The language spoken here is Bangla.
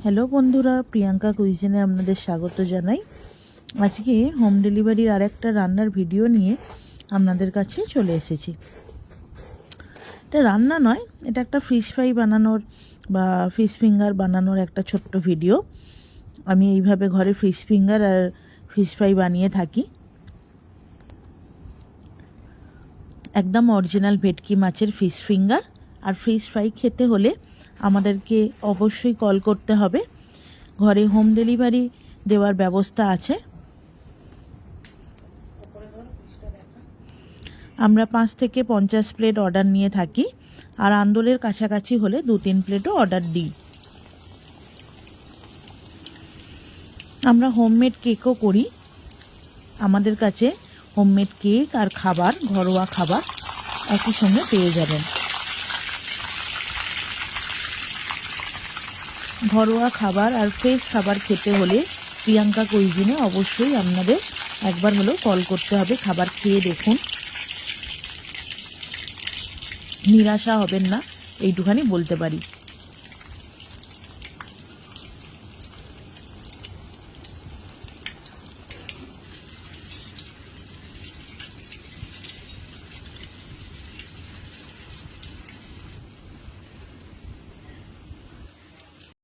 হ্যালো বন্ধুরা, প্রিয়াঙ্কা কুইজিনে আপনাদের স্বাগত জানাই। আজকে হোম ডেলিভারির আরেকটা রান্নার ভিডিও নিয়ে আপনাদের কাছে চলে এসেছি। এটা রান্না নয়, এটা একটা ফিশ ফ্রাই বানানোর বা ফিশ ফিঙ্গার বানানোর একটা ছোট্ট ভিডিও। আমি এইভাবে ঘরে ফিশ ফিঙ্গার আর ফিশ ফ্রাই বানিয়ে থাকি। একদম অরিজিনাল ভেটকি মাছের ফিশ ফিঙ্গার আর ফিশ ফ্রাই খেতে হলে আমাদেরকে অবশ্যই কল করতে হবে। ঘরে হোম ডেলিভারি দেওয়ার ব্যবস্থা আছে। আমরা 5 থেকে 50 প্লেট অর্ডার নিয়ে থাকি, আর আন্দোলের কাছাকাছি হলে 2-3 প্লেটও অর্ডার দিই। আমরা হোমমেড কেকও করি। আমাদের কাছে হোমমেড কেক আর খাবার, ঘরোয়া খাবার একই সঙ্গে পেয়ে যাবেন। ঘরোয়া খাবার আর ফ্রেশ খাবার খেতে হলে প্রিয়াঙ্কা কুইজিনে অবশ্যই আপনাদের একবার হলেও কল করতে হবে। খাবার খেয়ে দেখুন, নিরাশা হবেন না, এইটুখানি বলতে পারি।